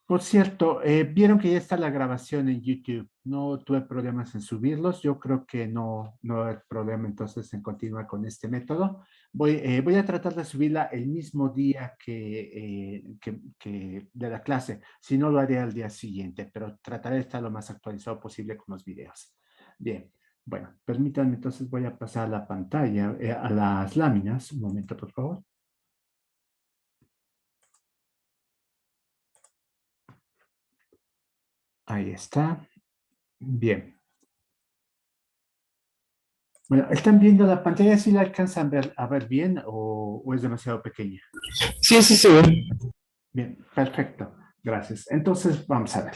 Por cierto, vieron que ya está la grabación en YouTube. No tuve problemas en subirlos. Yo creo que no hay problema entonces en continuar con este método. Voy a tratar de subirla el mismo día que de la clase. Si no, lo haré al día siguiente, pero trataré de estar lo más actualizado posible con los videos. Bien, bueno, permítanme entonces voy a pasar a la pantalla, a las láminas. Un momento, por favor. Ahí está. Bien. Bueno, ¿están viendo la pantalla? ¿Si la alcanzan a ver bien o es demasiado pequeña? Sí, sí, se ve. Bien, perfecto. Gracias. Entonces, vamos a ver.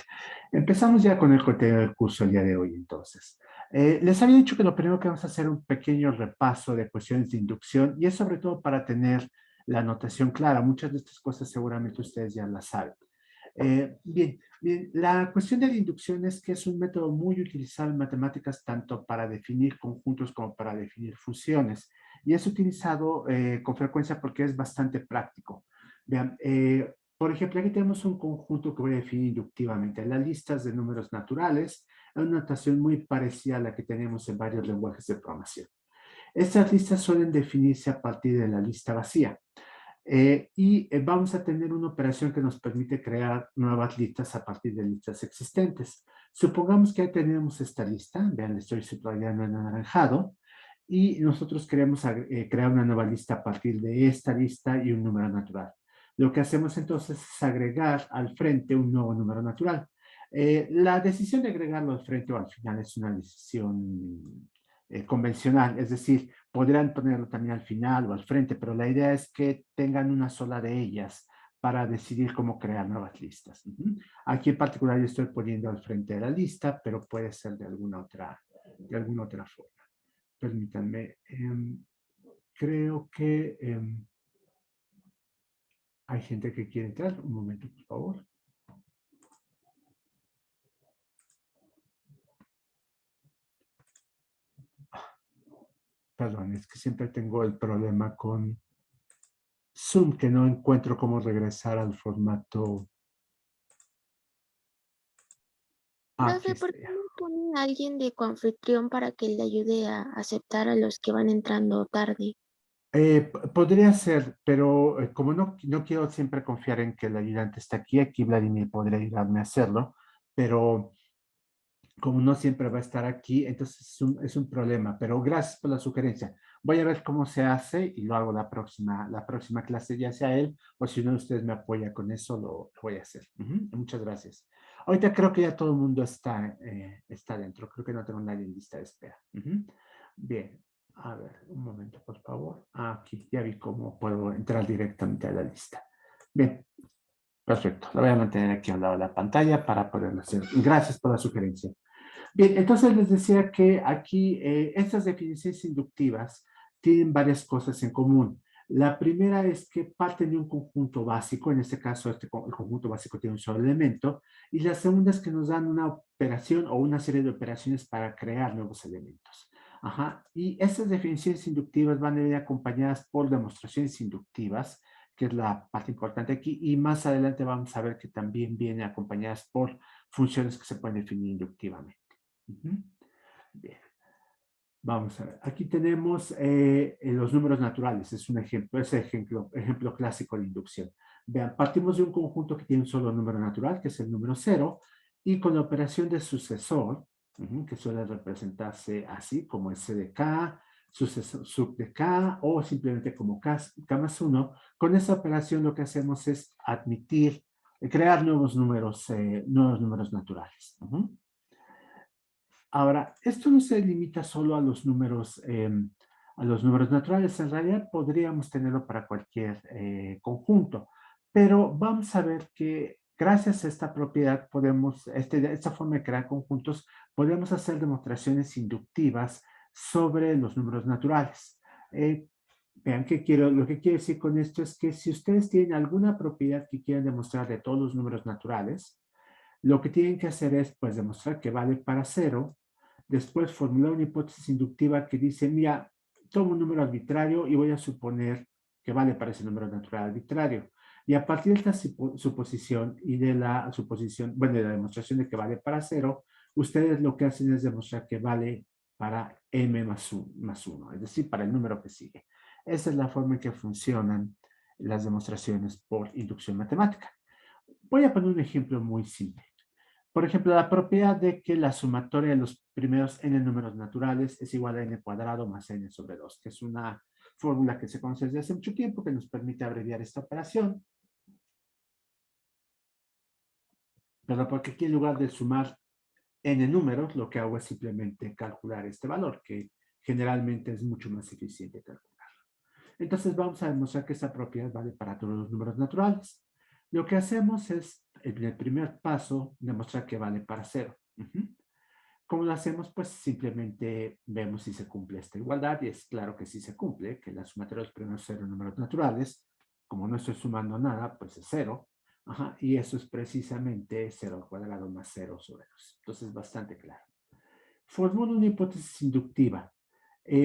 Empezamos ya con el contenido del curso el día de hoy, entonces. Les había dicho que lo primero que vamos a hacer un pequeño repaso de cuestiones de inducción y es sobre todo para tener la notación clara. Muchas de estas cosas seguramente ustedes ya las saben. Bien, la cuestión de la inducción es que es un método muy utilizado en matemáticas tanto para definir conjuntos como para definir funciones. Y es utilizado con frecuencia porque es bastante práctico. Vean, por ejemplo, aquí tenemos un conjunto que voy a definir inductivamente. Las listas de números naturales es una notación muy parecida a la que tenemos en varios lenguajes de programación. Estas listas suelen definirse a partir de la lista vacía. Vamos a tener una operación que nos permite crear nuevas listas a partir de listas existentes. Supongamos que ya tenemos esta lista, vean, estoy subrayando en anaranjado, y nosotros queremos crear una nueva lista a partir de esta lista y un número natural. Lo que hacemos entonces es agregar al frente un nuevo número natural. La decisión de agregarlo al frente o al final es una decisión convencional, es decir, podrán ponerlo también al final o al frente, pero la idea es que tengan una sola de ellas para decidir cómo crear nuevas listas. Aquí en particular yo estoy poniendo al frente de la lista, pero puede ser de alguna otra forma. Permítanme, creo que hay gente que quiere entrar. Un momento, por favor. Perdón, es que siempre tengo el problema con Zoom, que no encuentro cómo regresar al formato. Aquí Profe, está ¿por qué ya. no pone a alguien de coanfitrión para que le ayude a aceptar a los que van entrando tarde? Podría ser, pero como no quiero siempre confiar en que el ayudante está aquí Vladimir podría ayudarme a hacerlo, pero como no siempre va a estar aquí, entonces es un problema, pero gracias por la sugerencia. Voy a ver cómo se hace y lo hago la próxima clase, ya sea él o si uno de ustedes me apoya con eso, lo voy a hacer. Muchas gracias. Ahorita creo que ya todo el mundo está dentro, creo que no tengo nadie en lista de espera. Bien, a ver, un momento, por favor. Aquí, ya vi cómo puedo entrar directamente a la lista. Bien, perfecto. Lo voy a mantener aquí al lado de la pantalla para poderlo hacer. Gracias por la sugerencia. Bien, entonces les decía que aquí estas definiciones inductivas tienen varias cosas en común. La primera es que parten de un conjunto básico, en este caso el conjunto básico tiene un solo elemento, y la segunda es que nos dan una operación o una serie de operaciones para crear nuevos elementos. Ajá. Y estas definiciones inductivas van a ir acompañadas por demostraciones inductivas, que es la parte importante aquí, y más adelante vamos a ver que también vienen acompañadas por funciones que se pueden definir inductivamente. Bien, vamos a ver. Aquí tenemos los números naturales. Es un ejemplo, ejemplo clásico de inducción. Vean, partimos de un conjunto que tiene un solo número natural, que es el número cero, y con la operación de sucesor, que suele representarse así, como S de K, sucesor, sub de K, o simplemente como K más 1, con esa operación lo que hacemos es crear nuevos números naturales. Ahora, esto no se limita solo a los números naturales. En realidad podríamos tenerlo para cualquier conjunto, pero vamos a ver que gracias a esta propiedad esta forma de crear conjuntos, podemos hacer demostraciones inductivas sobre los números naturales. Vean lo que quiero decir con esto es que si ustedes tienen alguna propiedad que quieran demostrar de todos los números naturales, lo que tienen que hacer es pues demostrar que vale para cero. Después formular una hipótesis inductiva que dice, mira, tomo un número arbitrario y voy a suponer que vale para ese número natural arbitrario. Y a partir de esta suposición y de la suposición, bueno, de la demostración de que vale para 0, ustedes lo que hacen es demostrar que vale para m más 1, es decir, para el número que sigue. Esa es la forma en que funcionan las demostraciones por inducción matemática. Voy a poner un ejemplo muy simple. Por ejemplo, la propiedad de que la sumatoria de los primeros n números naturales es igual a n cuadrado más n sobre 2, que es una fórmula que se conoce desde hace mucho tiempo que nos permite abreviar esta operación. Pero porque aquí en lugar de sumar n números, lo que hago es simplemente calcular este valor, que generalmente es mucho más eficiente calcular. Entonces vamos a demostrar que esta propiedad vale para todos los números naturales. Lo que hacemos es, en el primer paso, demostrar que vale para 0. ¿Cómo lo hacemos? Pues simplemente vemos si se cumple esta igualdad, y es claro que sí se cumple, que la sumatoria de los primeros 0 números naturales, como no estoy sumando nada, pues es 0. Y eso es precisamente 0 al cuadrado más 0 sobre 2. Entonces, bastante claro. Formulo una hipótesis inductiva.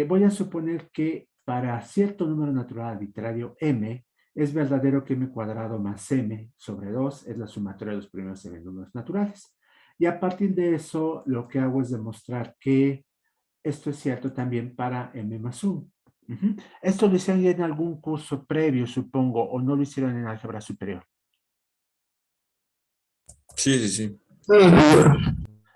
Voy a suponer que para cierto número natural arbitrario m, es verdadero que m cuadrado más m sobre 2 es la sumatoria de los primeros m números naturales. Y a partir de eso, lo que hago es demostrar que esto es cierto también para m más 1. Esto lo hicieron ya en algún curso previo, supongo, o no lo hicieron en álgebra superior. Sí, sí, sí.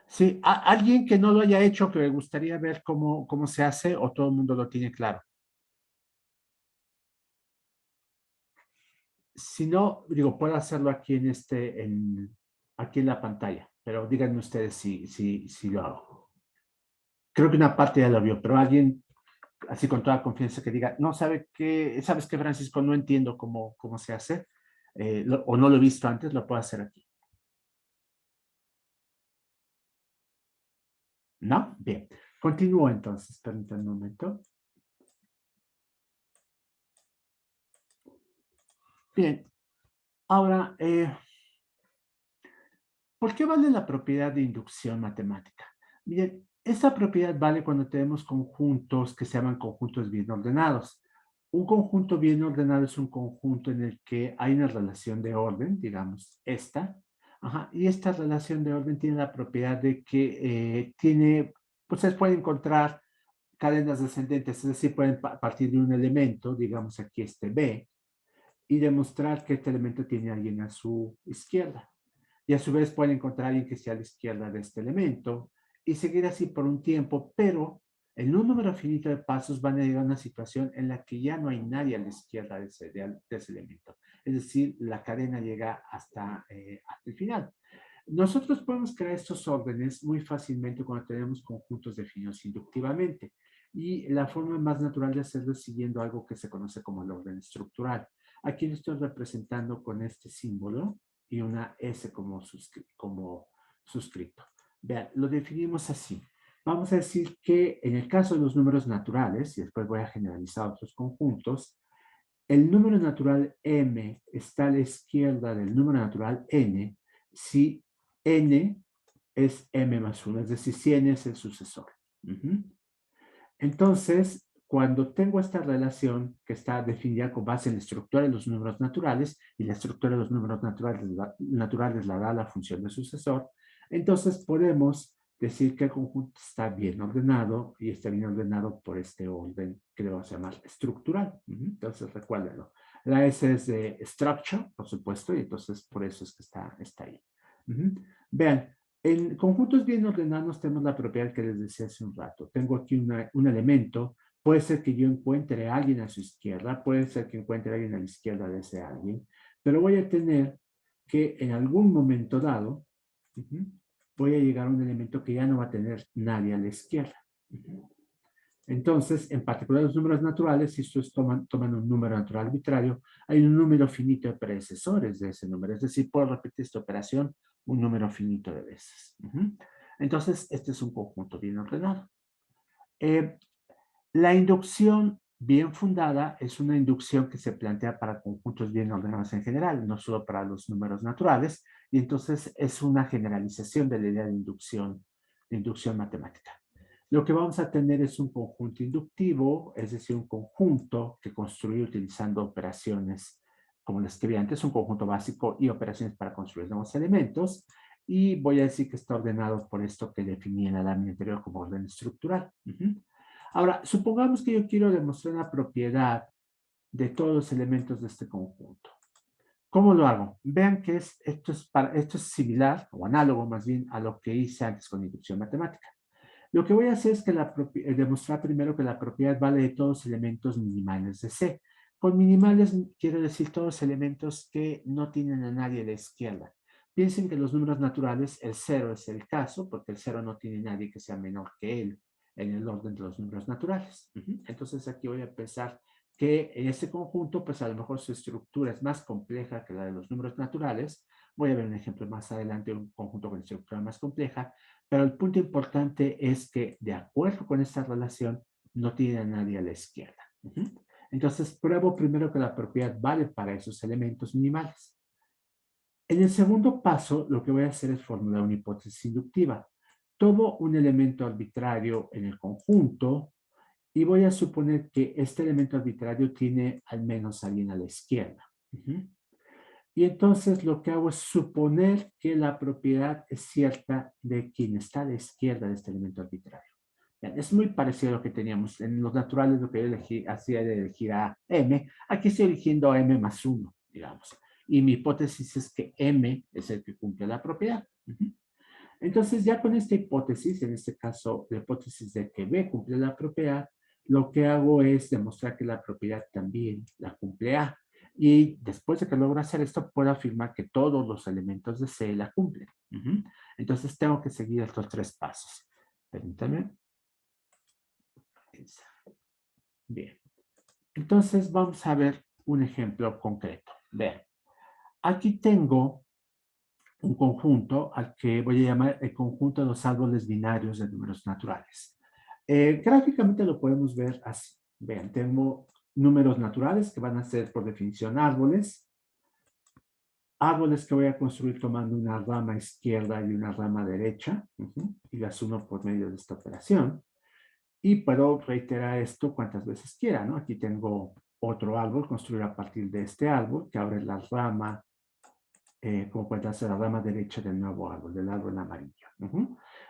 Sí, alguien que no lo haya hecho, que le gustaría ver cómo se hace, o todo el mundo lo tiene claro. Si no, digo, puedo hacerlo aquí aquí en la pantalla, pero díganme ustedes si lo hago. Creo que una parte ya lo vio, pero alguien, así con toda confianza, que diga, no, ¿sabes qué, Francisco? No entiendo cómo se hace, o no lo he visto antes, lo puedo hacer aquí. ¿No? Bien. Continúo entonces, permítanme un momento. Bien. Ahora, ¿por qué vale la propiedad de inducción matemática? Miren, esta propiedad vale cuando tenemos conjuntos que se llaman conjuntos bien ordenados. Un conjunto bien ordenado es un conjunto en el que hay una relación de orden, digamos esta, y esta relación de orden tiene la propiedad de que pues ustedes pueden encontrar cadenas descendentes, es decir, pueden partir de un elemento, digamos aquí este B, y demostrar que este elemento tiene a alguien a su izquierda. Y a su vez pueden encontrar a alguien que esté a la izquierda de este elemento y seguir así por un tiempo, pero en un número finito de pasos van a llegar a una situación en la que ya no hay nadie a la izquierda de ese elemento. Es decir, la cadena llega hasta el final. Nosotros podemos crear estos órdenes muy fácilmente cuando tenemos conjuntos definidos inductivamente. Y la forma más natural de hacerlo es siguiendo algo que se conoce como el orden estructural. Aquí lo estoy representando con este símbolo y una S como suscrito. Vean, lo definimos así. Vamos a decir que en el caso de los números naturales, y después voy a generalizar otros conjuntos, el número natural m está a la izquierda del número natural n si n es m más 1, es decir, si n es el sucesor. Entonces, cuando tengo esta relación que está definida con base en la estructura de los números naturales, y la estructura de los números naturales la da la función de sucesor, entonces podemos decir que el conjunto está bien ordenado, y está bien ordenado por este orden que le vamos a llamar estructural. Entonces, recuérdenlo. La S es de structure, por supuesto, y entonces por eso es que está ahí. Vean, en conjuntos bien ordenados tenemos la propiedad que les decía hace un rato. Tengo aquí un elemento. Puede ser que yo encuentre a alguien a su izquierda, puede ser que encuentre a alguien a la izquierda de ese alguien, pero voy a tener que en algún momento dado, voy a llegar a un elemento que ya no va a tener nadie a la izquierda. Entonces, en particular los números naturales, si ustedes toman un número natural arbitrario, hay un número finito de predecesores de ese número. Es decir, puedo repetir esta operación un número finito de veces. Entonces, este es un conjunto bien ordenado. La inducción bien fundada es una inducción que se plantea para conjuntos bien ordenados en general, no solo para los números naturales, y entonces es una generalización de la idea de inducción matemática. Lo que vamos a tener es un conjunto inductivo, es decir, un conjunto que construye utilizando operaciones como lo escribí antes, un conjunto básico y operaciones para construir nuevos elementos. Y voy a decir que está ordenado por esto que definí en la lámina anterior como orden estructural. Ahora, supongamos que yo quiero demostrar la propiedad de todos los elementos de este conjunto. ¿Cómo lo hago? Vean que esto es similar, o análogo más bien, a lo que hice antes con inducción matemática. Lo que voy a hacer es que demostrar primero que la propiedad vale de todos los elementos minimales de C. Con minimales quiero decir todos los elementos que no tienen a nadie a la izquierda. Piensen que los números naturales, el 0 es el caso, porque el 0 no tiene nadie que sea menor que él en el orden de los números naturales. Entonces aquí voy a pensar que en este conjunto, pues a lo mejor su estructura es más compleja que la de los números naturales. Voy a ver un ejemplo más adelante, un conjunto con estructura más compleja, pero el punto importante es que, de acuerdo con esta relación, no tiene a nadie a la izquierda. Entonces, pruebo primero que la propiedad vale para esos elementos minimales. En el segundo paso, lo que voy a hacer es formular una hipótesis inductiva. Tomo un elemento arbitrario en el conjunto y voy a suponer que este elemento arbitrario tiene al menos alguien a la izquierda. Y entonces lo que hago es suponer que la propiedad es cierta de quien está a la izquierda de este elemento arbitrario. Bien, es muy parecido a lo que teníamos en los naturales, lo que yo hacía era elegir a M. Aquí estoy eligiendo a M más 1, digamos. Y mi hipótesis es que M es el que cumple la propiedad. Entonces, ya con esta hipótesis, en este caso, la hipótesis de que B cumple la propiedad, lo que hago es demostrar que la propiedad también la cumple A. Y después de que logro hacer esto, puedo afirmar que todos los elementos de C la cumplen. Entonces, tengo que seguir estos tres pasos. Permítanme. Bien. Entonces, vamos a ver un ejemplo concreto. Vean. Aquí tengo un conjunto al que voy a llamar el conjunto de los árboles binarios de números naturales. Gráficamente lo podemos ver así. Vean, tengo números naturales que van a ser por definición árboles. Árboles que voy a construir tomando una rama izquierda y una rama derecha. Y las uno por medio de esta operación. Y puedo reiterar esto cuantas veces quiera, ¿no? Aquí tengo otro árbol, construir a partir de este árbol, que ahora es la rama como puede ser la rama derecha del nuevo árbol, del árbol amarillo.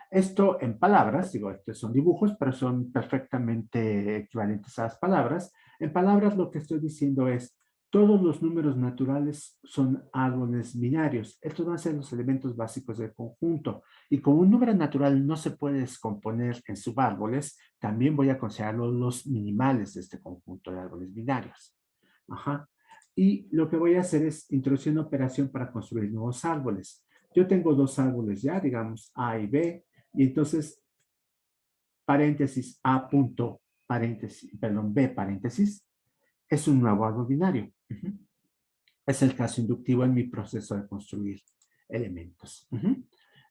Esto en palabras, digo, estos son dibujos, pero son perfectamente equivalentes a las palabras. En palabras lo que estoy diciendo es, todos los números naturales son árboles binarios. Estos van a ser los elementos básicos del conjunto. Y como un número natural no se puede descomponer en subárboles, también voy a considerarlos los minimales de este conjunto de árboles binarios. Y lo que voy a hacer es introducir una operación para construir nuevos árboles. Yo tengo dos árboles ya, digamos A y B, y entonces paréntesis A punto, paréntesis, perdón, B paréntesis, es un nuevo árbol binario. Es el caso inductivo en mi proceso de construir elementos.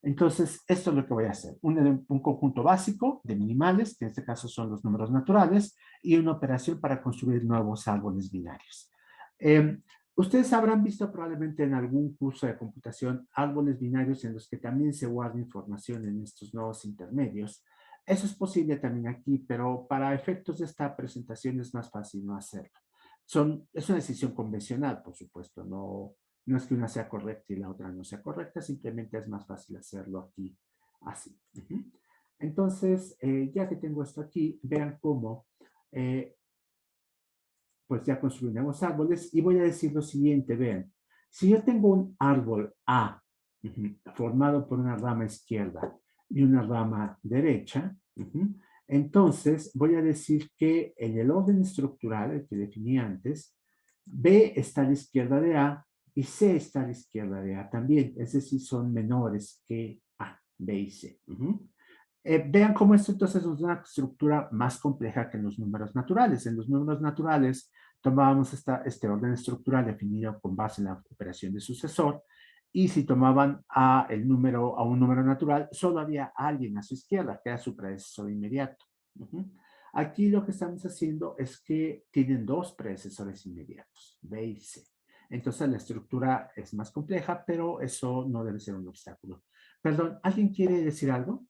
Entonces, esto es lo que voy a hacer. Un conjunto básico de minimales, que en este caso son los números naturales, y una operación para construir nuevos árboles binarios. Ustedes habrán visto probablemente en algún curso de computación árboles binarios en los que también se guarda información en estos nodos intermedios. Eso es posible también aquí, pero para efectos de esta presentación es más fácil no hacerlo. Es una decisión convencional, por supuesto, no es que una sea correcta y la otra no sea correcta, simplemente es más fácil hacerlo aquí, así. Entonces, ya que tengo esto aquí, vean cómo pues ya construiremos árboles y voy a decir lo siguiente, vean, si yo tengo un árbol A formado por una rama izquierda y una rama derecha, entonces voy a decir que en el orden estructural, el que definí antes, B está a la izquierda de A y C está a la izquierda de A también, es decir, son menores que A, B y C. Vean cómo esto entonces es una estructura más compleja que en los números naturales. En los números naturales tomábamos este orden estructural definido con base en la operación de sucesor y si tomaban a un número natural, solo había alguien a su izquierda, que era su predecesor inmediato. Aquí lo que estamos haciendo es que tienen dos predecesores inmediatos, B y C. Entonces la estructura es más compleja, pero eso no debe ser un obstáculo. Perdón, ¿alguien quiere decir algo?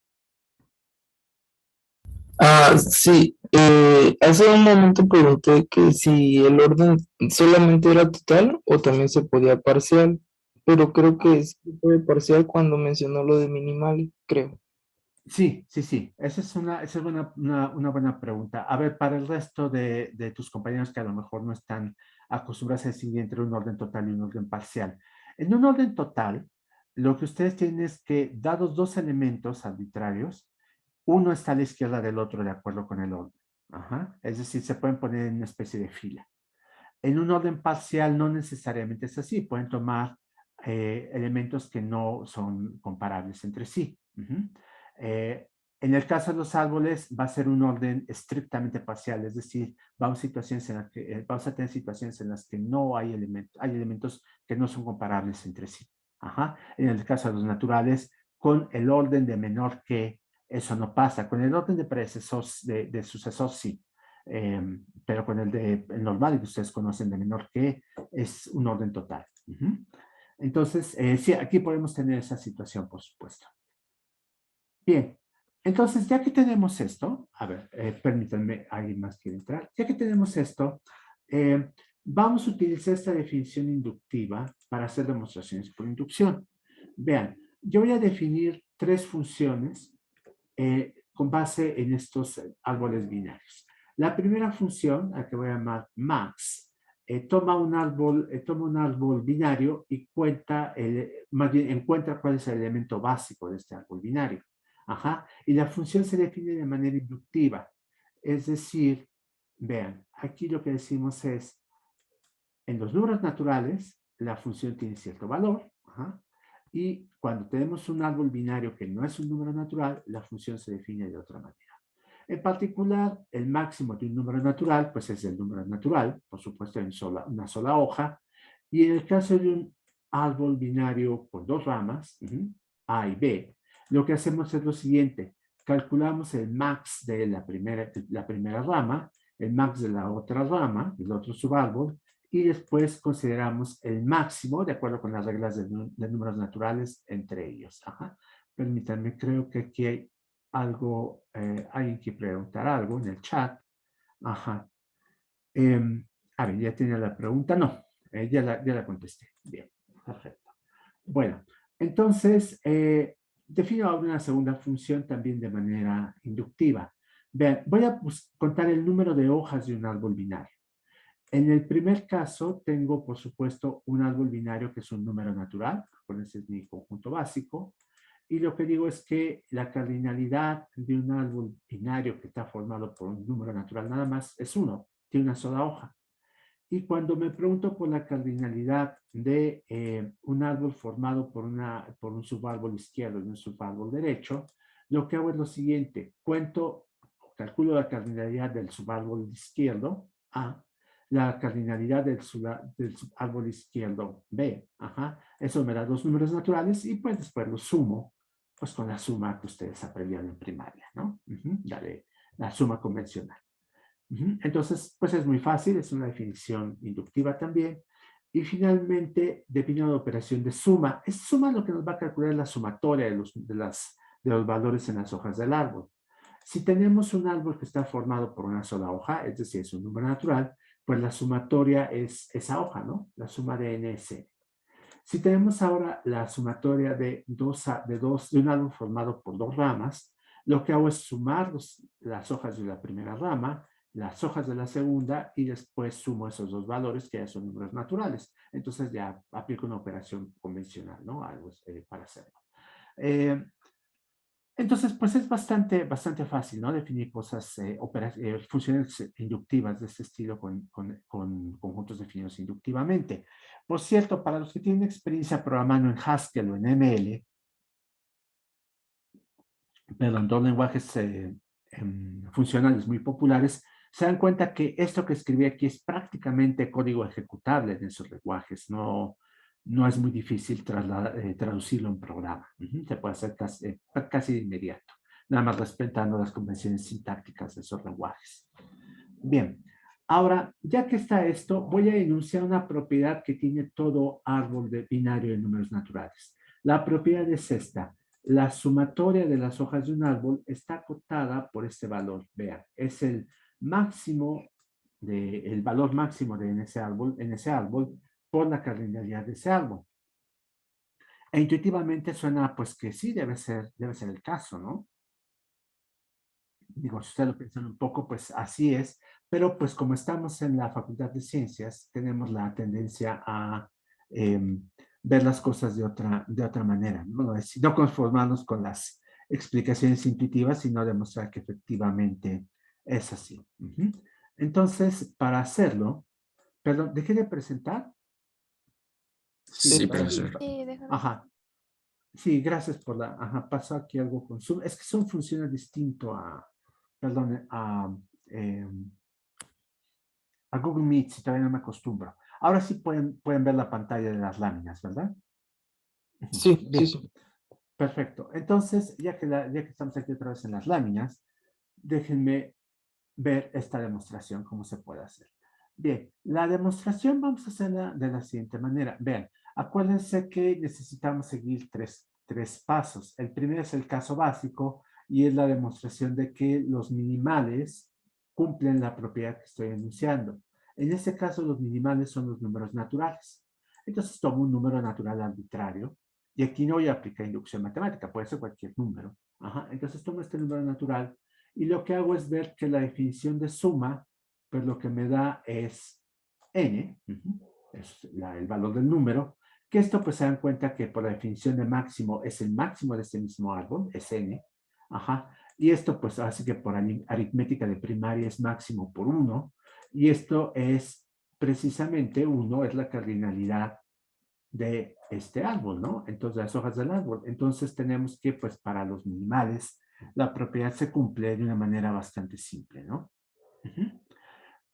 Sí, hace un momento pregunté que si el orden solamente era total o también se podía parcial, pero creo que sí se puede parcial cuando mencionó lo de minimal, creo. Sí, sí, sí. Esa es una buena pregunta. A ver, para el resto de tus compañeros que a lo mejor no están acostumbrados a decidir entre un orden total y un orden parcial. En un orden total, lo que ustedes tienen es que, dados dos elementos arbitrarios, uno está a la izquierda del otro de acuerdo con el orden. Ajá. Es decir, se pueden poner en una especie de fila. En un orden parcial no necesariamente es así. Pueden tomar elementos que no son comparables entre sí. Eh, en el caso de los árboles va a ser un orden estrictamente parcial, es decir, vamos a tener situaciones en las que no hay elementos que no son comparables entre sí. Ajá. En el caso de los naturales, con el orden de menor que, eso no pasa. Con el orden de de sucesor, sí. Pero con el normal que ustedes conocen de menor que es un orden total. Entonces, sí, aquí podemos tener esa situación, por supuesto. Bien, entonces ya que tenemos esto, a ver, permítanme, alguien más quiere entrar. Ya que tenemos esto, eh, vamos a utilizar esta definición inductiva para hacer demostraciones por inducción. Vean, yo voy a definir tres funciones con base en estos árboles binarios. La primera función, a que voy a llamar max, toma un árbol binario y más bien encuentra cuál es el elemento básico de este árbol binario. Ajá. Y la función se define de manera inductiva. Es decir, vean, aquí lo que decimos es, en los números naturales, la función tiene cierto valor, ajá, y cuando tenemos un árbol binario que no es un número natural, la función se define de otra manera. En particular, el máximo de un número natural, pues es el número natural, por supuesto en una sola hoja, y en el caso de un árbol binario con dos ramas, A y B, lo que hacemos es lo siguiente, calculamos el max de la primera rama, el max de la otra rama, del otro subárbol, y después consideramos el máximo, de acuerdo con las reglas de números naturales, entre ellos. Ajá. Permítanme, creo que aquí hay alguien que preguntar algo en el chat. Ajá. A ver, ya tenía la pregunta. No, ya la contesté. Bien, perfecto. Bueno, entonces, defino ahora una segunda función también de manera inductiva. Vean, voy a contar el número de hojas de un árbol binario. En el primer caso, tengo, por supuesto, un árbol binario que es un número natural, con ese es mi conjunto básico, y lo que digo es que la cardinalidad de un árbol binario que está formado por un número natural nada más es uno, tiene una sola hoja. Y cuando me pregunto por la cardinalidad de un árbol formado por un subárbol izquierdo y un subárbol derecho, lo que hago es lo siguiente, calculo la cardinalidad del subárbol izquierdo, A, la cardinalidad del subárbol izquierdo, B, ajá, eso me da dos números naturales y pues después los sumo, pues con la suma que ustedes aprendieron en primaria, ¿no? La suma convencional. Entonces, pues es muy fácil, es una definición inductiva también. Y finalmente, defino la operación de suma. Es suma lo que nos va a calcular la sumatoria de los valores en las hojas del árbol. Si tenemos un árbol que está formado por una sola hoja, es decir, es un número natural, pues la sumatoria es esa hoja, ¿no? La suma de n es n. Si tenemos ahora la sumatoria de un árbol formado por dos ramas, lo que hago es sumar las hojas de la primera rama, las hojas de la segunda y después sumo esos dos valores que ya son números naturales. Entonces ya aplico una operación convencional, ¿no? Algo para hacerlo. Eh, entonces, pues es bastante fácil, ¿no? Definir cosas, funciones inductivas de este estilo con conjuntos definidos inductivamente. Por cierto, para los que tienen experiencia programando en Haskell o en ML, perdón, dos lenguajes funcionales muy populares, se dan cuenta que esto que escribí aquí es prácticamente código ejecutable en esos lenguajes. No es muy difícil traducirlo en programa. Se puede hacer casi de inmediato, nada más respetando las convenciones sintácticas de esos lenguajes. Bien, ahora, ya que está esto, voy a enunciar una propiedad que tiene todo árbol binario de números naturales. La propiedad es esta. la sumatoria de las hojas de un árbol está acotada por este valor. Vean, es el máximo el valor máximo de en ese árbol por la cardinalidad de ese árbol. E intuitivamente suena pues que sí, debe ser el caso, ¿no? Digo, si ustedes lo piensan un poco, pues así es, pero pues como estamos en la Facultad de Ciencias, tenemos la tendencia a ver las cosas de otra manera, ¿no? No conformarnos con las explicaciones intuitivas, sino demostrar que efectivamente es así. Entonces, para hacerlo, perdón, dejé de presentar. Sí, Sí, ¿verdad? profesor. Sí, déjame. Ajá. Sí, gracias por la... Ajá, pasó aquí algo con Zoom. Es que Zoom funciona distinto perdón, a Google Meet, si todavía no me acostumbro. Ahora sí pueden ver la pantalla de las láminas, ¿verdad? Sí, sí, Bien, sí. perfecto. Entonces, ya que estamos aquí otra vez en las láminas, déjenme ver esta demostración, cómo se puede hacer. Bien, la demostración vamos a hacerla de la siguiente manera. Vean, acuérdense que necesitamos seguir tres pasos. El primero es el caso básico y es la demostración de que los minimales cumplen la propiedad que estoy enunciando. En este caso, los minimales son los números naturales. Entonces, tomo un número natural arbitrario y aquí no voy a aplicar inducción matemática, puede ser cualquier número. Ajá. Entonces, tomo este número natural y lo que hago es ver que la definición de suma, pues lo que me da es n, es el valor del número, que esto pues se dan cuenta que por la definición de máximo es el máximo de este mismo árbol, es n, ajá, y esto pues hace que por aritmética de primaria es máximo por 1, y esto es precisamente 1, es la cardinalidad de este árbol, ¿no? Entonces, las hojas del árbol. Entonces, tenemos que, pues, para los minimales, la propiedad se cumple de una manera bastante simple, ¿no?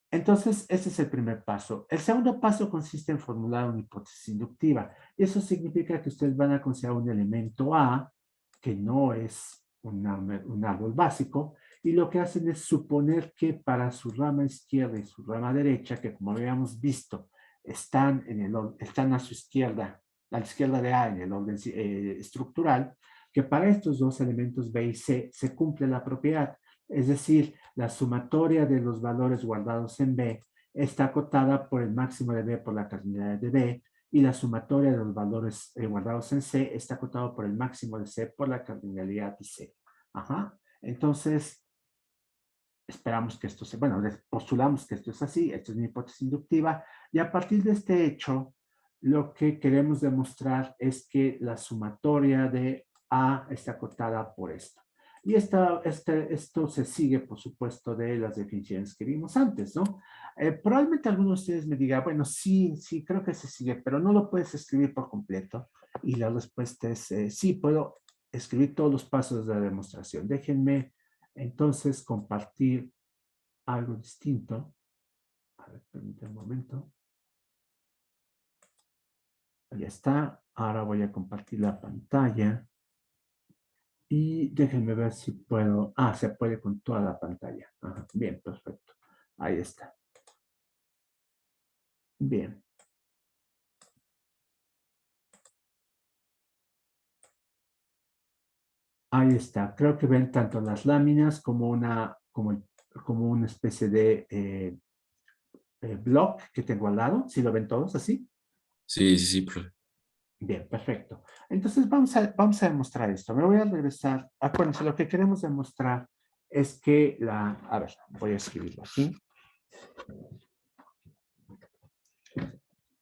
Entonces, ese es el primer paso. El segundo paso consiste en formular una hipótesis inductiva. Eso significa que ustedes van a considerar un elemento A, que no es un árbol básico, y lo que hacen es suponer que para su rama izquierda y su rama derecha, que como habíamos visto, están a su izquierda, a la izquierda de A en el orden estructural, que para estos dos elementos B y C se cumple la propiedad. Es decir, la sumatoria de los valores guardados en B está acotada por el máximo de B por la cardinalidad de B y la sumatoria de los valores guardados en C está acotado por el máximo de C por la cardinalidad de C. Ajá. Entonces, esperamos que esto sea, bueno, postulamos que esto es así, esto es mi hipótesis inductiva, y a partir de este hecho, lo que queremos demostrar es que la sumatoria de A está acotada por esto. Y esto se sigue, por supuesto, de las definiciones que vimos antes, ¿no? Probablemente algunos de ustedes me digan, bueno, sí, creo que se sigue, pero no lo puedes escribir por completo. Y la respuesta es, sí, puedo escribir todos los pasos de la demostración. Déjenme entonces compartir algo distinto. A ver, permítanme un momento. Ya está. Ahora voy a compartir la pantalla. Y déjenme ver si puedo. Ah, se puede con toda la pantalla. Ajá, bien, perfecto. Ahí está. Bien. Ahí está. Creo que ven tanto las láminas como una especie de block que tengo al lado. ¿Sí lo ven todos así? Sí, sí, sí, profe. Bien, perfecto. Entonces vamos a demostrar esto. Me voy a regresar. Acuérdense, lo que queremos demostrar es que a ver, voy a escribirlo aquí.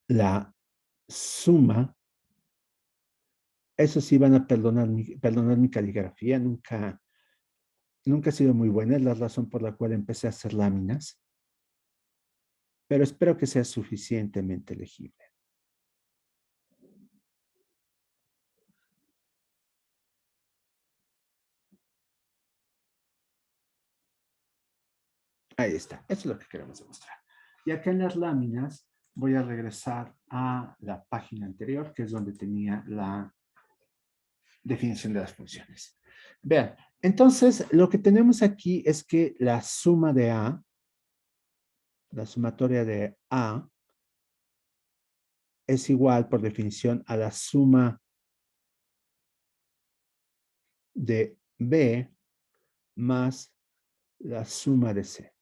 La suma, eso sí van a perdonar mi caligrafía, nunca ha sido muy buena, es la razón por la cual empecé a hacer láminas, pero espero que sea suficientemente legible. Ahí está, eso es lo que queremos demostrar. Y acá en las láminas voy a regresar a la página anterior, que es donde tenía la definición de las funciones. Vean, entonces lo que tenemos aquí es que la suma de A, la sumatoria de A, es igual por definición a la suma de B más la suma de C.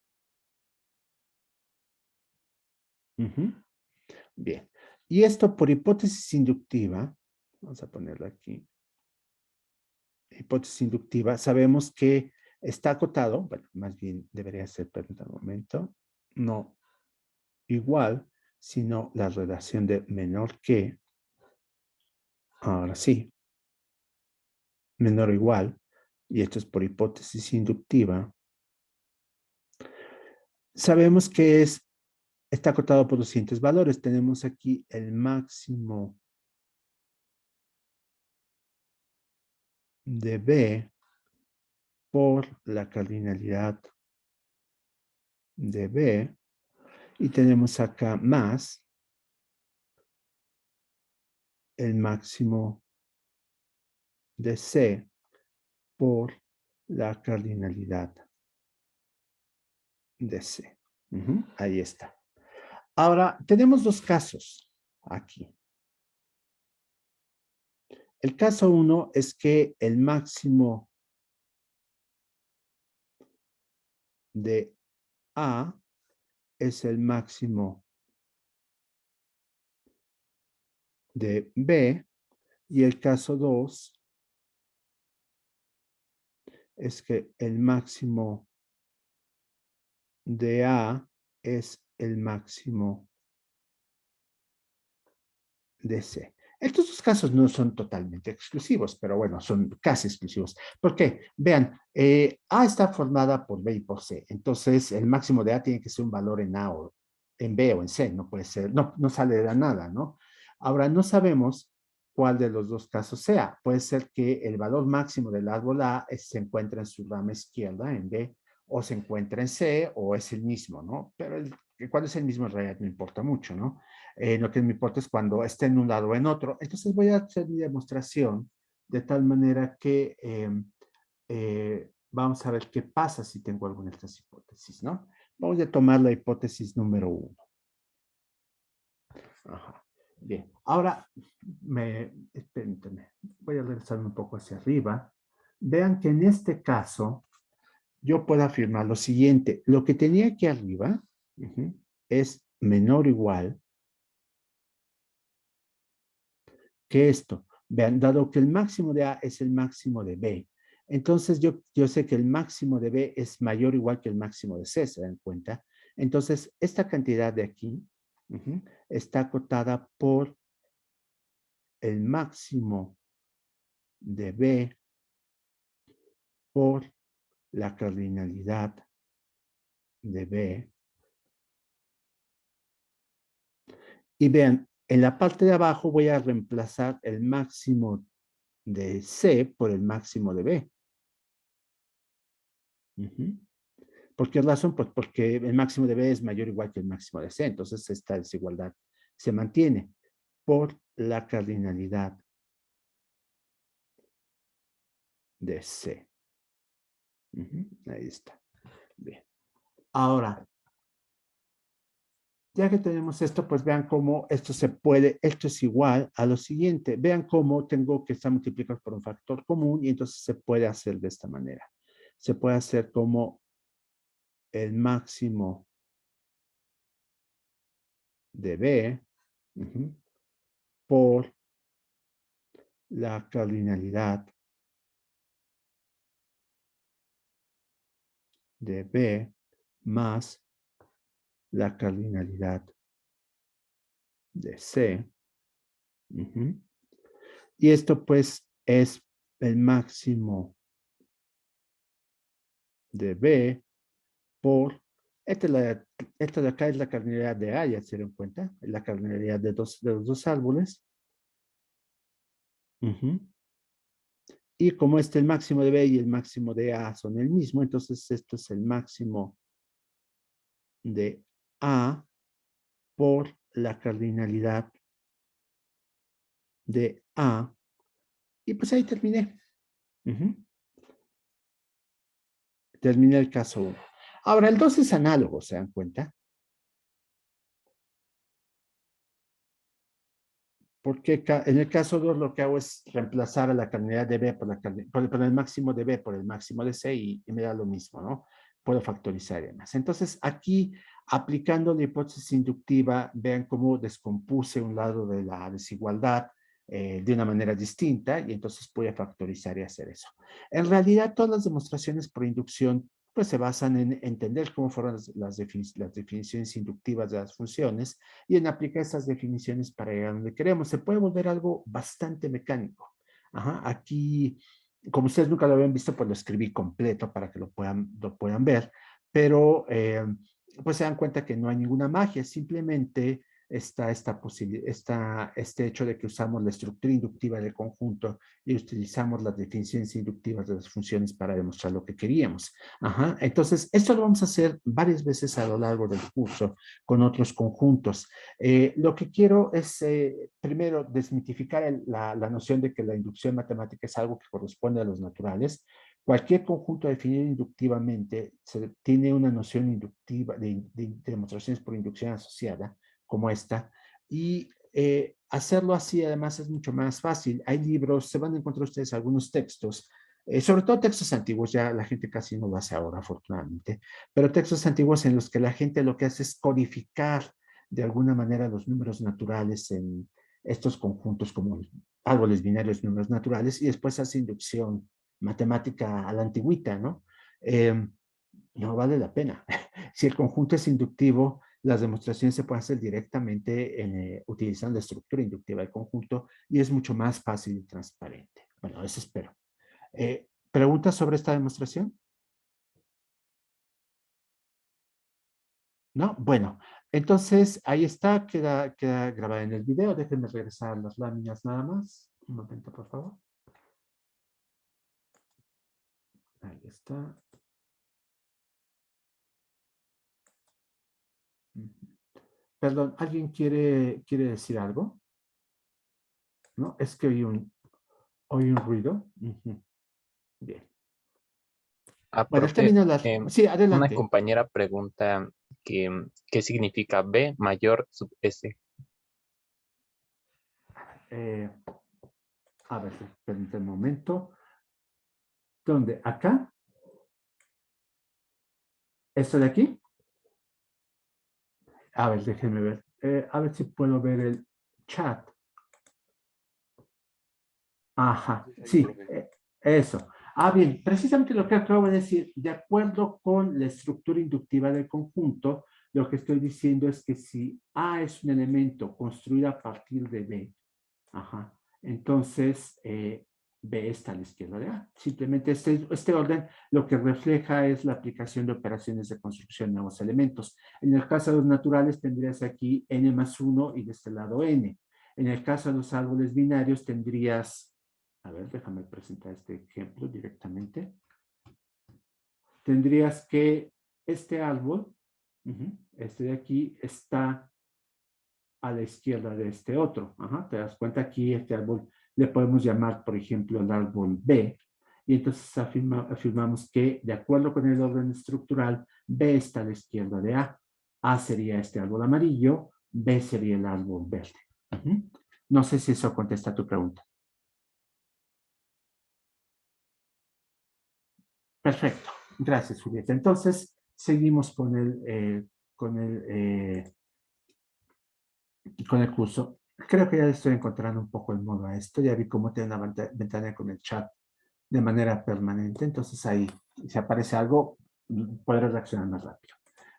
Bien. Y esto por hipótesis inductiva, vamos a ponerlo aquí. Hipótesis inductiva, sabemos que está acotado, bueno, más bien debería ser, permítame un momento, no igual, sino la relación de menor que, ahora sí, menor o igual, y esto es por hipótesis inductiva. Sabemos que está acotado por los siguientes valores. Tenemos aquí el máximo de B por la cardinalidad de B, y tenemos acá más el máximo de C por la cardinalidad de C. Ahí está. Ahora, tenemos dos casos aquí. El caso 1 es que el máximo de A es el máximo de B, y el caso 2 es que el máximo de A es el máximo de C. Estos dos casos no son totalmente exclusivos, pero bueno, son casi exclusivos. ¿Por qué? Vean, A está formada por B y por C. Entonces, el máximo de A tiene que ser un valor en A o en B o en C. No puede ser, no sale de la nada, ¿no? Ahora, no sabemos cuál de los dos casos sea. Puede ser que el valor máximo del árbol A se encuentra en su rama izquierda, en B, o se encuentra en C, o es el mismo, ¿no? Pero cuando es el mismo en realidad no importa mucho, ¿no? Lo que me importa es cuando esté en un lado o en otro. Entonces voy a hacer mi demostración de tal manera que vamos a ver qué pasa si tengo alguna de estas hipótesis, ¿no? Vamos a tomar la hipótesis número 1. Ajá. Bien, ahora, permítanme, voy a regresarme un poco hacia arriba. Vean que en este caso, yo puedo afirmar lo siguiente. Lo que tenía aquí arriba es menor o igual que esto. Vean, dado que el máximo de A es el máximo de B, entonces yo sé que el máximo de B es mayor o igual que el máximo de C, ¿se dan cuenta? Entonces, esta cantidad de aquí está acotada por el máximo de B por la cardinalidad de B. Y vean, en la parte de abajo voy a reemplazar el máximo de C por el máximo de B. ¿Por qué razón? Pues porque el máximo de B es mayor o igual que el máximo de C. Entonces esta desigualdad se mantiene por la cardinalidad de C. Ahí está. Bien. Ahora, ya que tenemos esto, pues vean cómo esto se puede, esto es igual a lo siguiente. Vean cómo tengo que estar multiplicado por un factor común, y entonces se puede hacer de esta manera. Se puede hacer como el máximo de B por la cardinalidad de B más la cardinalidad de C. Y esto pues es el máximo de B por, esta de acá es la cardinalidad de A, ya se dieron cuenta, la cardinalidad de los dos árboles. Y como el máximo de B y el máximo de A son el mismo, entonces esto es el máximo de A por la cardinalidad de A. Y pues ahí terminé. Terminé el caso 1. Ahora, el 2 es análogo, ¿se dan cuenta? porque en el caso 2 lo que hago es reemplazar a la cardinalidad de B por el máximo de B por el máximo de C y me da lo mismo, ¿no? Puedo factorizar y demás. Entonces, aquí, aplicando la hipótesis inductiva, vean cómo descompuse un lado de la desigualdad de una manera distinta y entonces voy a factorizar y hacer eso. En realidad, todas las demostraciones por inducción pues se basan en entender cómo fueron las definiciones inductivas de las funciones y en aplicar esas definiciones para llegar a donde queremos. Se puede volver algo bastante mecánico. Ajá, aquí, como ustedes nunca lo habían visto, pues lo escribí completo para que lo puedan ver, pero pues se dan cuenta que no hay ninguna magia, simplemente está este hecho de que usamos la estructura inductiva del conjunto y utilizamos las definiciones inductivas de las funciones para demostrar lo que queríamos. Ajá. Entonces, esto lo vamos a hacer varias veces a lo largo del curso con otros conjuntos. Lo que quiero es, primero, desmitificar la noción de que la inducción matemática es algo que corresponde a los naturales. Cualquier conjunto definido inductivamente tiene una noción inductiva de demostraciones por inducción asociada, como esta, y hacerlo así además es mucho más fácil. Hay libros, se van a encontrar ustedes algunos textos, sobre todo textos antiguos, ya la gente casi no lo hace ahora, afortunadamente, pero textos antiguos en los que la gente lo que hace es codificar de alguna manera los números naturales en estos conjuntos como árboles binarios, números naturales, y después hace inducción matemática a la antigüita, ¿no? No vale la pena. Si el conjunto es inductivo, las demostraciones se pueden hacer directamente utilizando la estructura inductiva del conjunto y es mucho más fácil y transparente. Bueno, eso espero. ¿Preguntas sobre esta demostración? ¿No? Bueno, entonces ahí está, queda grabada en el video. Déjenme regresar las láminas nada más. Un momento, por favor. Ahí está. Perdón, ¿alguien quiere decir algo? ¿No? Es que oí un ruido. Bien. Bueno, Profe, termino las... Sí, una adelante. compañera pregunta qué significa B mayor sub S. A ver, permítame un momento. ¿Dónde? ¿Acá? ¿Esto de aquí? A ver, déjenme ver. A ver si puedo ver el chat. Ajá, sí, eso. Bien, precisamente lo que acabo de decir, de acuerdo con la estructura inductiva del conjunto, lo que estoy diciendo es que si A es un elemento construido a partir de B, ajá, entonces B está a la izquierda de A. Simplemente este orden lo que refleja es la aplicación de operaciones de construcción de nuevos elementos. En el caso de los naturales tendrías aquí n más 1 y de este lado n. En el caso de los árboles binarios tendrías... A ver, déjame presentar este ejemplo directamente. Tendrías que este árbol, este de aquí, está a la izquierda de este otro. Ajá, te das cuenta aquí, este árbol le podemos llamar, por ejemplo, el árbol B. Y entonces afirmamos que, de acuerdo con el orden estructural, B está a la izquierda de A. A sería este árbol amarillo, B sería el árbol verde. No sé si eso contesta tu pregunta. Perfecto, gracias Julieta. Entonces, seguimos con el curso. Creo que ya estoy encontrando un poco el modo a esto. Ya vi cómo tiene una ventana con el chat de manera permanente. Entonces ahí, si aparece algo, podré reaccionar más rápido.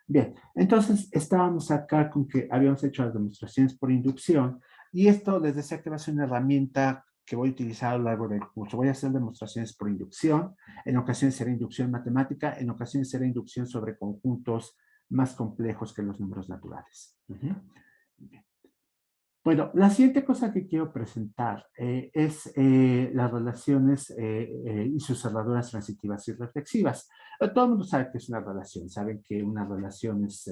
Bien, entonces estábamos acá con que habíamos hecho las demostraciones por inducción y esto les decía que va a ser una herramienta que voy a utilizar a lo largo del curso. Voy a hacer demostraciones por inducción, en ocasiones será inducción matemática, en ocasiones será inducción sobre conjuntos más complejos que los números naturales. Bien. Bueno, la siguiente cosa que quiero presentar es las relaciones y sus cerraduras transitivas y reflexivas. Todo el mundo sabe que es una relación, saben que una relación es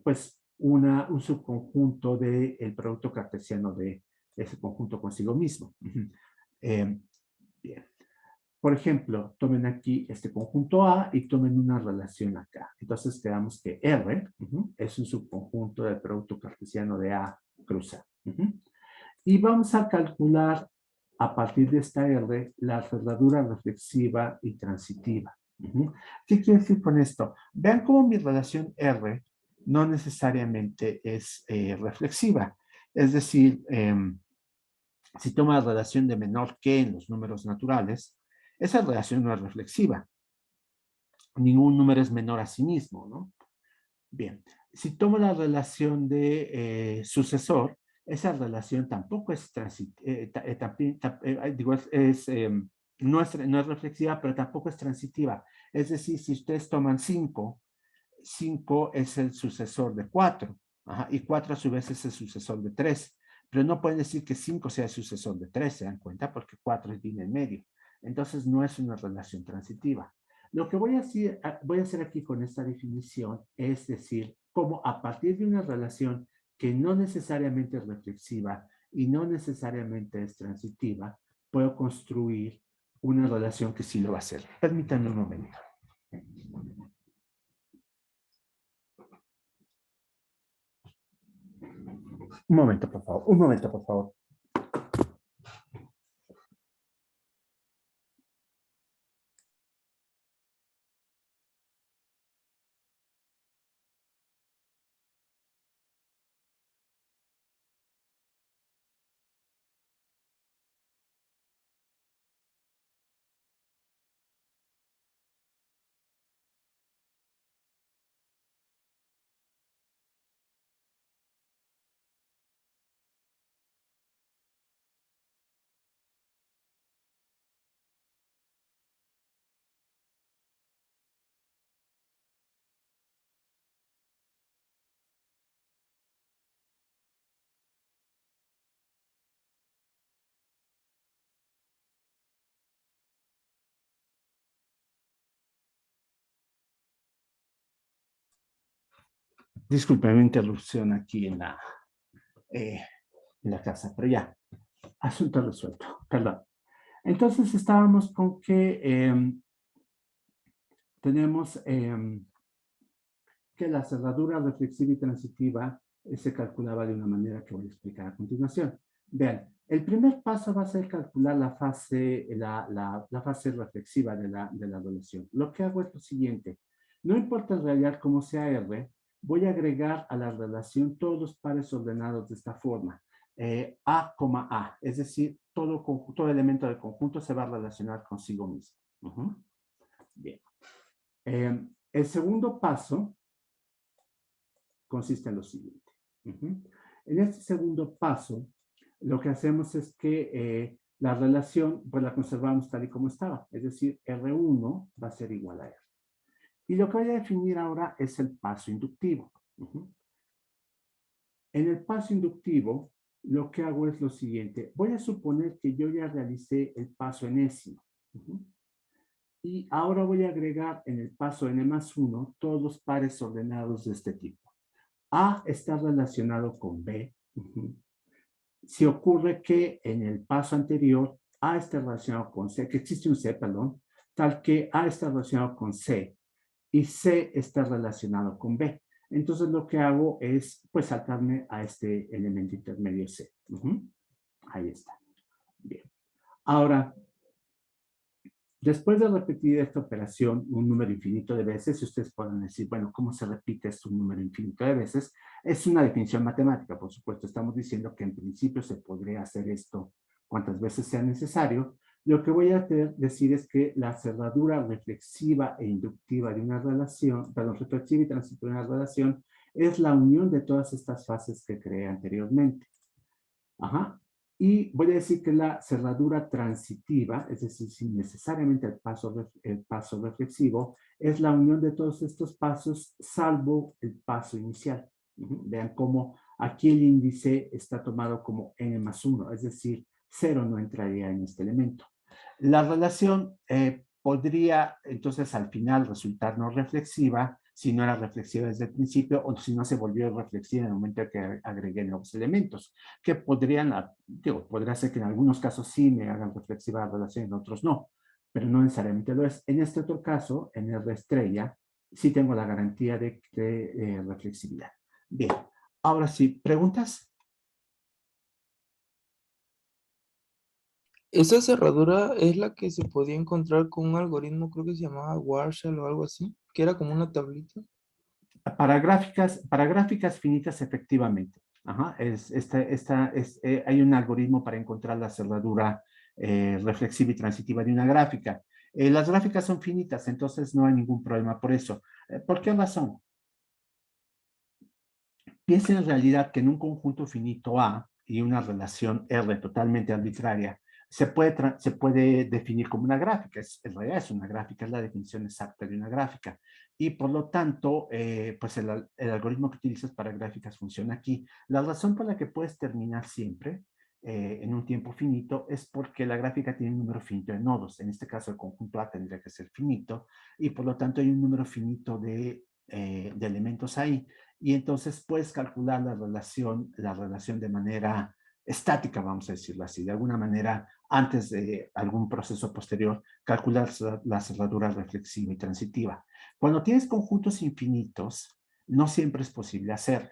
pues un subconjunto del producto cartesiano de ese conjunto consigo mismo. Bien. Por ejemplo, tomen aquí este conjunto A y tomen una relación acá. Entonces quedamos que R es un subconjunto del producto cartesiano de A cruz A. Y vamos a calcular a partir de esta R la cerradura reflexiva y transitiva. ¿Qué quiere decir con esto? Vean cómo mi relación R no necesariamente es reflexiva. Es decir, si tomo la relación de menor que en los números naturales, esa relación no es reflexiva. Ningún número es menor a sí mismo, ¿no? Bien, si tomo la relación de sucesor, esa relación tampoco es no es reflexiva, pero tampoco es transitiva. Es decir, si ustedes toman 5, 5 es el sucesor de 4, y 4 a su vez es el sucesor de 3. Pero no pueden decir que 5 sea el sucesor de 3, ¿se dan cuenta? Porque 4 es bien en medio. Entonces no es una relación transitiva. Lo que voy a hacer aquí con esta definición es decir, cómo a partir de una relación que no necesariamente es reflexiva y no necesariamente es transitiva, puedo construir una relación que sí lo va a hacer. Permítanme un momento. Un momento, por favor. Un momento, por favor. Disculpe mi interrupción aquí en la casa, pero ya, asunto resuelto, perdón. Entonces estábamos con que tenemos que la cerradura reflexiva y transitiva se calculaba de una manera que voy a explicar a continuación. Vean, el primer paso va a ser calcular la fase reflexiva de la relación. Lo que hago es lo siguiente. No importa en realidad cómo sea R, voy a agregar a la relación todos los pares ordenados de esta forma. A, A, es decir, todo elemento del conjunto se va a relacionar consigo mismo. Bien. El segundo paso consiste en lo siguiente. En este segundo paso, lo que hacemos es que la relación, pues la conservamos tal y como estaba. Es decir, R1 va a ser igual a R. Y lo que voy a definir ahora es el paso inductivo. En el paso inductivo, lo que hago es lo siguiente. Voy a suponer que yo ya realicé el paso enésimo. Y ahora voy a agregar en el paso n+1 todos los pares ordenados de este tipo. A está relacionado con B. Si ocurre que en el paso anterior A está relacionado con C, que existe un C, perdón, tal que A está relacionado con C y C está relacionado con B. Entonces lo que hago es pues saltarme a este elemento intermedio C. Ahí está. Bien. Ahora, después de repetir esta operación un número infinito de veces, ustedes pueden decir, bueno, ¿cómo se repite esto un número infinito de veces? Es una definición matemática, por supuesto. Estamos diciendo que en principio se podría hacer esto cuantas veces sea necesario. Lo que voy a decir es que la cerradura reflexiva e inductiva de una relación, perdón, reflexiva y transitiva de una relación, es la unión de todas estas fases que creé anteriormente. Y voy a decir que la cerradura transitiva, es decir, sin necesariamente el paso reflexivo, es la unión de todos estos pasos salvo el paso inicial. Vean cómo aquí el índice está tomado como n+1, es decir, 0 no entraría en este elemento. La relación podría entonces al final resultar no reflexiva si no era reflexiva desde el principio o si no se volvió reflexiva en el momento en que agregué nuevos elementos, que podría ser que en algunos casos sí me hagan reflexiva la relación, en otros no, pero no necesariamente lo es. En este otro caso, en R estrella, sí tengo la garantía de reflexividad. Bien, ahora sí, ¿preguntas? Esa cerradura es la que se podía encontrar con un algoritmo, creo que se llamaba Warshall o algo así, que era como una tablita. Para gráficas finitas, efectivamente. Ajá, hay un algoritmo para encontrar la cerradura reflexiva y transitiva de una gráfica. Las gráficas son finitas, entonces no hay ningún problema por eso. ¿Por qué razón? Piensa en realidad que en un conjunto finito A y una relación R totalmente arbitraria, se puede definir como una gráfica. En realidad es una gráfica, es la definición exacta de una gráfica. Y por lo tanto, pues el algoritmo que utilizas para gráficas funciona aquí. La razón por la que puedes terminar siempre en un tiempo finito es porque la gráfica tiene un número finito de nodos. En este caso, el conjunto A tendría que ser finito y por lo tanto hay un número finito de elementos ahí y entonces puedes calcular la relación de manera estática, vamos a decirlo así, de alguna manera, antes de algún proceso posterior, calcular la cerradura reflexiva y transitiva. Cuando tienes conjuntos infinitos, no siempre es posible hacerlo.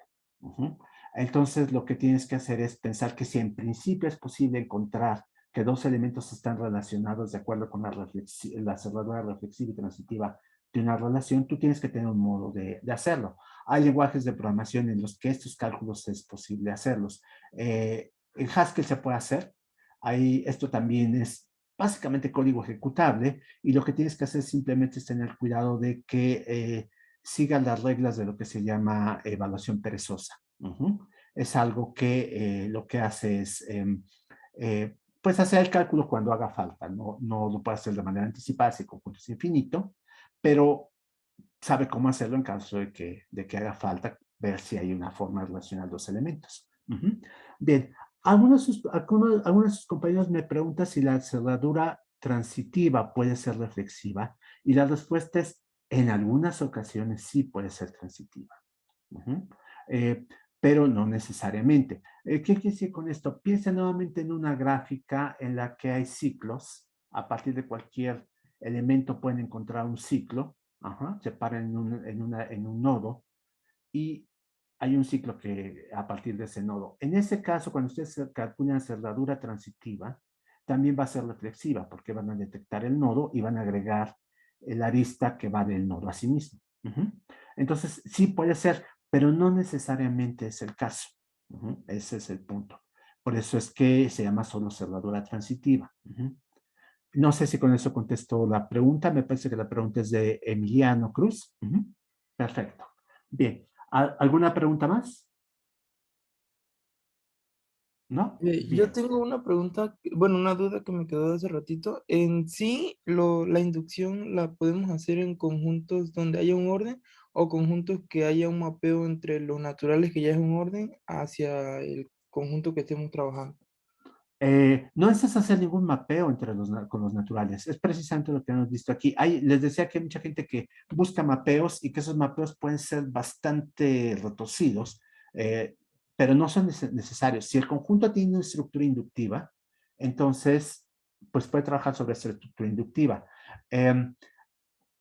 Entonces, lo que tienes que hacer es pensar que si en principio es posible encontrar que dos elementos están relacionados de acuerdo con la cerradura reflexiva y transitiva de una relación, tú tienes que tener un modo de hacerlo. Hay lenguajes de programación en los que estos cálculos es posible hacerlos. En Haskell se puede hacer. Esto también es básicamente código ejecutable y lo que tienes que hacer simplemente es tener cuidado de que sigan las reglas de lo que se llama evaluación perezosa. Es algo que lo que hace es pues hacer el cálculo cuando haga falta. No lo puede hacer de manera anticipada si el conjunto es infinito, pero sabe cómo hacerlo en caso de que haga falta ver si hay una forma de relacionar dos elementos. Bien, algunos de sus compañeros me preguntan si la cerradura transitiva puede ser reflexiva y la respuesta es en algunas ocasiones sí puede ser transitiva. Eh, pero no necesariamente. ¿Qué quiere decir con esto? Piensa nuevamente en una gráfica en la que hay ciclos. A partir de cualquier elemento pueden encontrar un ciclo. Se para en un nodo y hay un ciclo que a partir de ese nodo. En ese caso, cuando ustedes calculan cerradura transitiva, también va a ser reflexiva porque van a detectar el nodo y van a agregar el arista que va del nodo a sí mismo. Entonces, sí puede ser, pero no necesariamente es el caso. Ese es el punto. Por eso es que se llama solo cerradura transitiva. No sé si con eso contesto la pregunta. Me parece que la pregunta es de Emiliano Cruz. Perfecto. Bien. ¿Alguna pregunta más? ¿No? Yo Bien. tengo una pregunta, bueno, una duda que me quedó de hace ratito. En sí, la inducción la podemos hacer en conjuntos donde haya un orden o conjuntos que haya un mapeo entre los naturales que ya es un orden hacia el conjunto que estemos trabajando. No necesitas hacer ningún mapeo con los naturales. Es precisamente lo que hemos visto aquí. Les decía que hay mucha gente que busca mapeos y que esos mapeos pueden ser bastante retorcidos, eh, pero no son necesarios. Si el conjunto tiene una estructura inductiva, entonces, pues puede trabajar sobre esa estructura inductiva.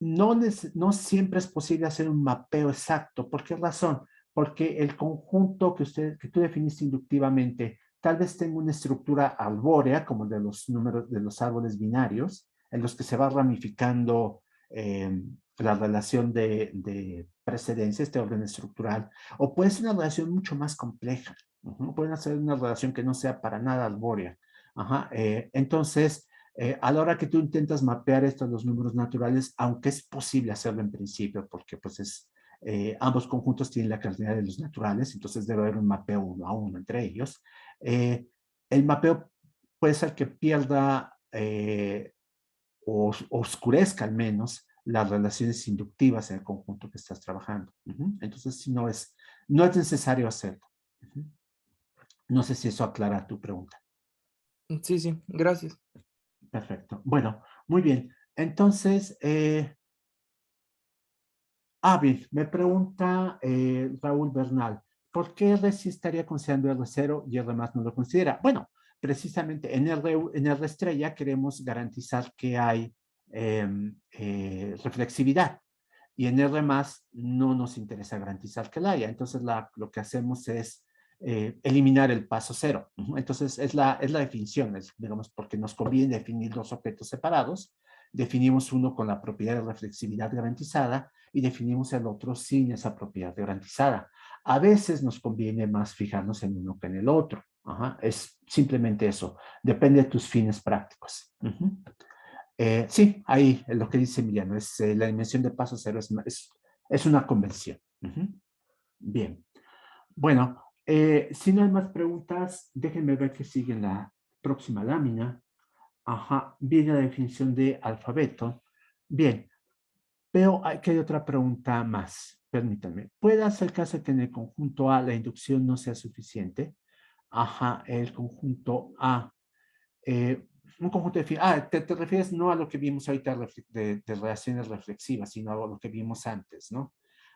No siempre es posible hacer un mapeo exacto. ¿Por qué razón? Porque el conjunto que tú definiste inductivamente tal vez tenga una estructura arbórea, como de los números de los árboles binarios, en los que se va ramificando la relación de precedencia, este orden estructural, o puede ser una relación mucho más compleja. Pueden ser una relación que no sea para nada arbórea. Entonces, a la hora que tú intentas mapear estos los números naturales, aunque es posible hacerlo en principio, porque pues ambos conjuntos tienen la cantidad de los naturales, entonces debe haber un mapeo uno a uno entre ellos. El mapeo puede ser que pierda o oscurezca al menos las relaciones inductivas en el conjunto que estás trabajando. Entonces, no es necesario hacerlo. No sé si eso aclara tu pregunta. Sí, sí, gracias. Perfecto. Bueno, muy bien. Entonces, bien, me pregunta Raúl Bernal, ¿por qué R sí estaría considerando R0 y R más no lo considera? Bueno, precisamente en R estrella queremos garantizar que hay reflexividad y en R más no nos interesa garantizar que la haya. Entonces, lo que hacemos es eliminar el paso 0. Entonces, es la definición, digamos, porque nos conviene definir dos objetos separados. Definimos uno con la propiedad de reflexividad garantizada y definimos el otro sin esa propiedad garantizada. A veces nos conviene más fijarnos en uno que en el otro. Es simplemente eso. Depende de tus fines prácticos. Sí, ahí lo que dice Emiliano, es la dimensión de paso 0 es una convención. Bien. Bueno, si no hay más preguntas, déjenme ver qué sigue en la próxima lámina. Viene la definición de alfabeto. Bien, veo que hay otra pregunta más. Permítanme. ¿Puede acercarse que en el conjunto A la inducción no sea suficiente? El conjunto A. Un conjunto de... te refieres no a lo que vimos ahorita de relaciones reflexivas, sino a lo que vimos antes, ¿no?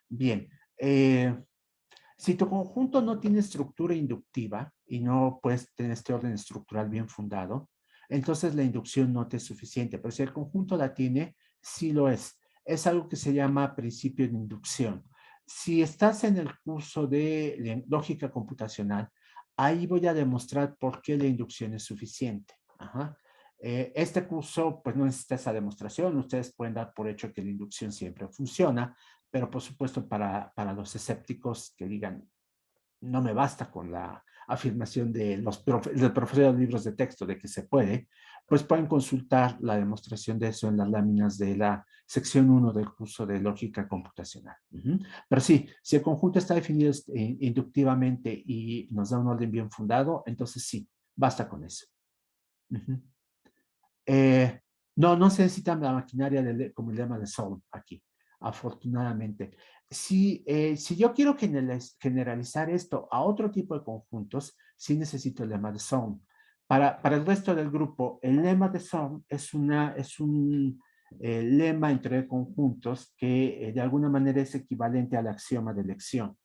Bien. Si tu conjunto no tiene estructura inductiva y no puedes tener este orden estructural bien fundado, entonces la inducción no te es suficiente. Pero si el conjunto la tiene, sí lo es. Es algo que se llama principio de inducción. Si estás en el curso de lógica computacional, ahí voy a demostrar por qué la inducción es suficiente. Este curso, pues no necesita esa demostración. Ustedes pueden dar por hecho que la inducción siempre funciona, pero por supuesto para los escépticos que digan, no me basta con la afirmación del profesor de los libros de texto de que se puede, pues pueden consultar la demostración de eso en las láminas de la sección 1 del curso de lógica computacional. Pero sí, si el conjunto está definido inductivamente y nos da un orden bien fundado, entonces sí, basta con eso. No se necesita la maquinaria como el lema de Sound aquí, afortunadamente. Si yo quiero generalizar esto a otro tipo de conjuntos, sí necesito el lema de Sound. Para el resto del grupo, el lema de Sound es un lema entre conjuntos que de alguna manera es equivalente al axioma de elección.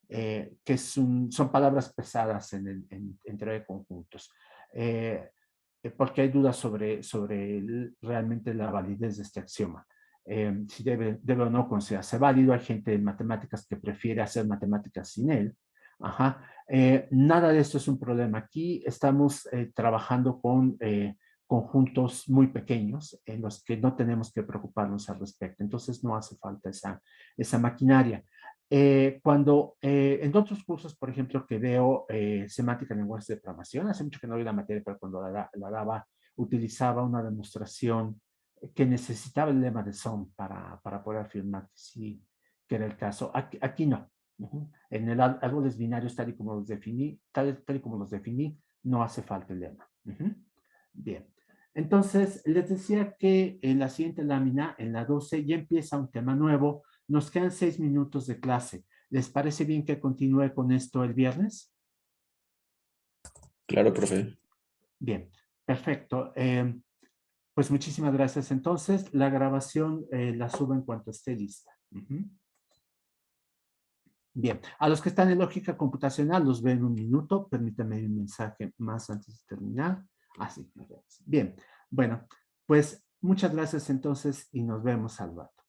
Que son palabras pesadas entre conjuntos. Porque hay dudas sobre realmente la validez de este axioma. Si debe o no considerarse válido. Hay gente en matemáticas que prefiere hacer matemáticas sin él. Nada de esto es un problema. Aquí estamos trabajando con conjuntos muy pequeños en los que no tenemos que preocuparnos al respecto. Entonces no hace falta esa maquinaria. En otros cursos, por ejemplo, que veo semántica en lenguajes de programación, hace mucho que no doy la materia, pero cuando la daba, utilizaba una demostración que necesitaba el lema de Sound para poder afirmar que sí, que era el caso. Aquí no. En el árboles binarios, tal y como los definí, no hace falta el lema. Bien. Entonces, les decía que en la siguiente lámina, en la 12, ya empieza un tema nuevo. Nos quedan 6 minutos de clase. ¿Les parece bien que continúe con esto el viernes? Claro, profe. Bien, perfecto. Pues muchísimas gracias. Entonces, la grabación la subo en cuanto esté lista. Bien, a los que están en lógica computacional los veo en un minuto. Permítanme un mensaje más antes de terminar. Así. Bien, bueno, pues muchas gracias entonces y nos vemos al rato.